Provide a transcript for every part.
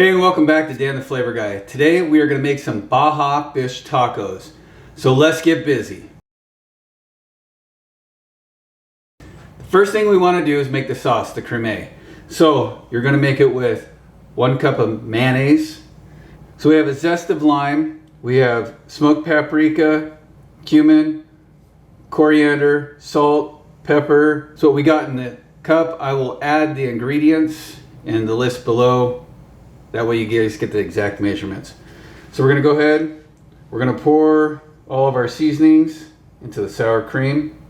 Hey, and welcome back to Dan the Flavor Guy. Today we are going to make some Baja Fish Tacos. So let's get busy. The first thing we want to do is make the sauce, the creme. So you're going to make it with 1 cup of mayonnaise. So we have a zest of lime, we have smoked paprika, cumin, coriander, salt, pepper. So what we got in the cup, I will add the ingredients in the list below. That way you guys get the exact measurements. So we're going to go ahead, we're going to pour all of our seasonings into the sour cream.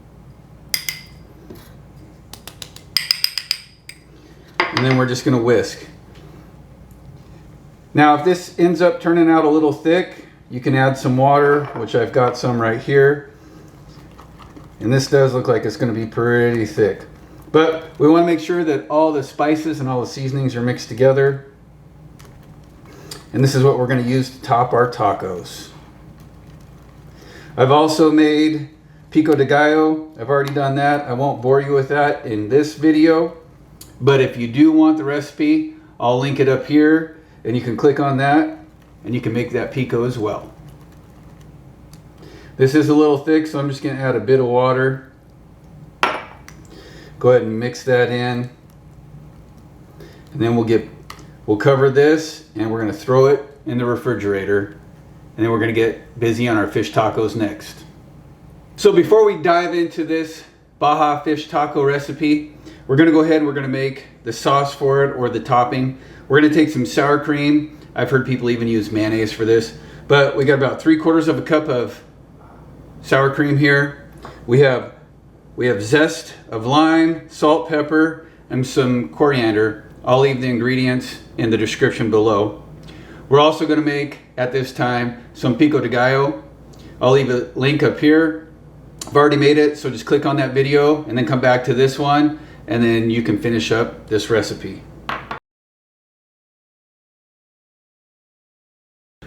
And then we're just going to whisk. Now if this ends up turning out a little thick, you can add some water, which I've got some right here. And this does look like it's going to be pretty thick. But we want to make sure that all the spices and all the seasonings are mixed together. And this is what we're going to use to top our tacos. I've also made pico de gallo. I've already done that. I won't bore you with that in this video. But if you do want the recipe, I'll link it up here. And you can click on that and you can make that pico as well. This is a little thick, so I'm just going to add a bit of water. Go ahead and mix that in. And then we'll cover this and we're going to throw it in the refrigerator, and then we're going to get busy on our fish tacos next. So before we dive into this Baja Fish Taco recipe, we're going to go ahead and we're going to make the sauce for it, or the topping. We're going to take some sour cream. I've heard people even use mayonnaise for this, but we got about 3/4 cup of sour cream here. We have zest of lime, salt, pepper, and some coriander. I'll leave the ingredients in the description below. We're also going to make, at this time, some pico de gallo. I'll leave a link up here. I've already made it, so just click on that video and then come back to this one, and then you can finish up this recipe.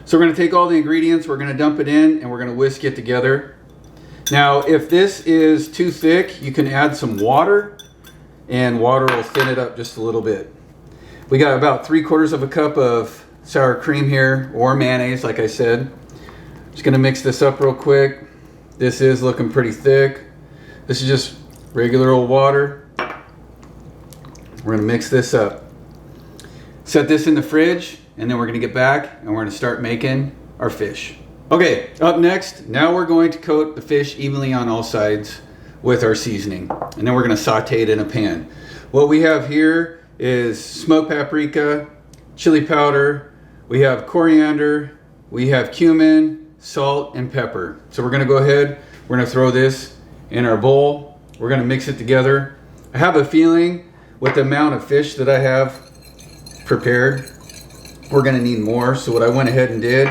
So we're going to take all the ingredients, we're going to dump it in, and we're going to whisk it together. Now, if this is too thick, you can add some water, and water will thin it up just a little bit. We got about 3/4 cup of sour cream here, or mayonnaise, like I said. Just gonna mix this up real quick. This is looking pretty thick. This is just regular old water. We're gonna mix this up. Set this in the fridge, and then we're gonna get back and we're gonna start making our fish. Okay, up next, now we're going to coat the fish evenly on all sides with our seasoning. And then we're gonna saute it in a pan. What we have here is smoked paprika, chili powder, we have coriander, we have cumin, salt, and pepper. So we're gonna go ahead, we're gonna throw this in our bowl, we're gonna mix it together. I have a feeling with the amount of fish that I have prepared, we're gonna need more. So what I went ahead and did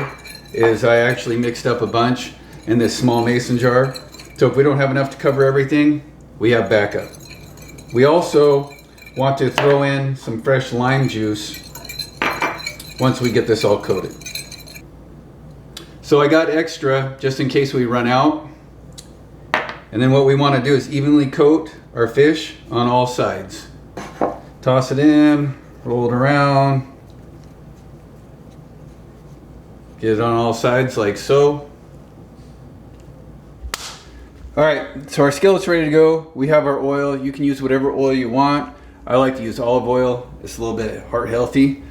is I actually mixed up a bunch in this small mason jar. So if we don't have enough to cover everything, we have backup. We also want to throw in some fresh lime juice once we get this all coated. So I got extra just in case we run out. And then what we want to do is evenly coat our fish on all sides. Toss it in, roll it around, get it on all sides like so. All right, so our skillet's ready to go. We have our oil. You can use whatever oil you want. I like to use olive oil. It's a little bit heart healthy.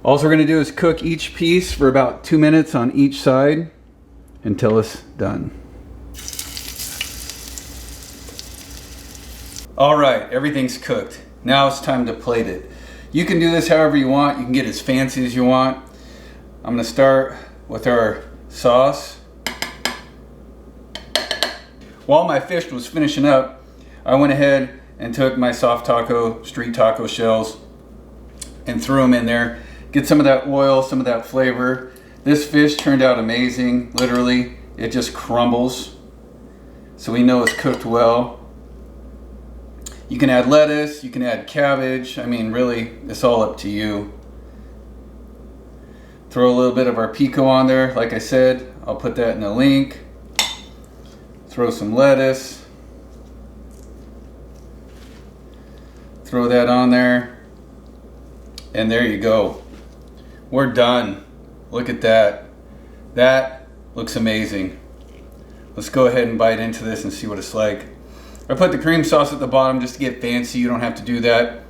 All we're gonna do is cook each piece for about 2 minutes on each side until it's done. All right, everything's cooked. Now it's time to plate it. You can do this however you want. You can get as fancy as you want. I'm gonna start with our sauce. While my fish was finishing up, I went ahead and took my soft taco, street taco shells, and threw them in there. Get some of that oil, some of that flavor. This fish turned out amazing. Literally, it just crumbles. So we know it's cooked well. You can add lettuce, you can add cabbage. I mean, really, it's all up to you. Throw a little bit of our pico on there. Like I said, I'll put that in the link. Throw some lettuce. Throw that on there, and there you go. we're done. Look at that. That looks amazing. Let's go ahead and bite into this and see what it's like. I put the cream sauce at the bottom just to get fancy. You don't have to do that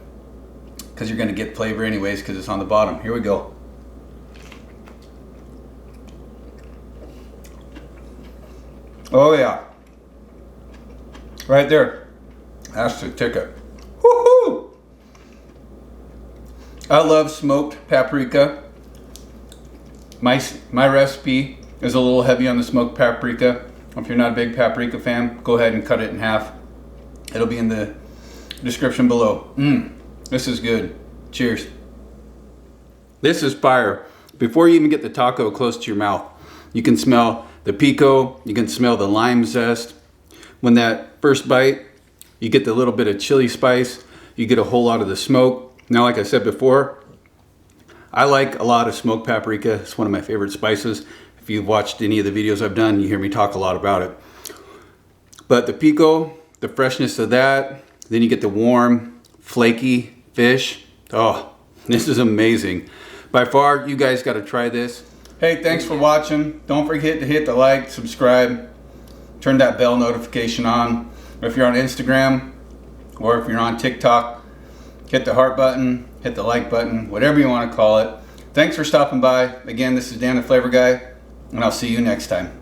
because you're going to get flavor anyways because it's on the bottom. Here we go. Oh yeah. Right there. That's the ticket. Woohoo! I love smoked paprika. My recipe is a little heavy on the smoked paprika. If you're not a big paprika fan, go ahead and cut it in half. It'll be in the description below. This is good. Cheers. This is fire. Before you even get the taco close to your mouth, you can smell the pico, you can smell the lime zest. When that first bite, you get the little bit of chili spice, you get a whole lot of the smoke. Now, like I said before, I like a lot of smoked paprika. It's one of my favorite spices. If you've watched any of the videos I've done, you hear me talk a lot about it. But the pico, the freshness of that, then you get the warm, flaky fish. Oh, this is amazing. By far, you guys got to try this. Hey, thanks for watching. Don't forget to hit the like, subscribe, turn that bell notification on. If you're on Instagram or if you're on TikTok, hit the heart button, hit the like button, whatever you want to call it. Thanks for stopping by. Again, this is Dan the Flavor Guy, and I'll see you next time.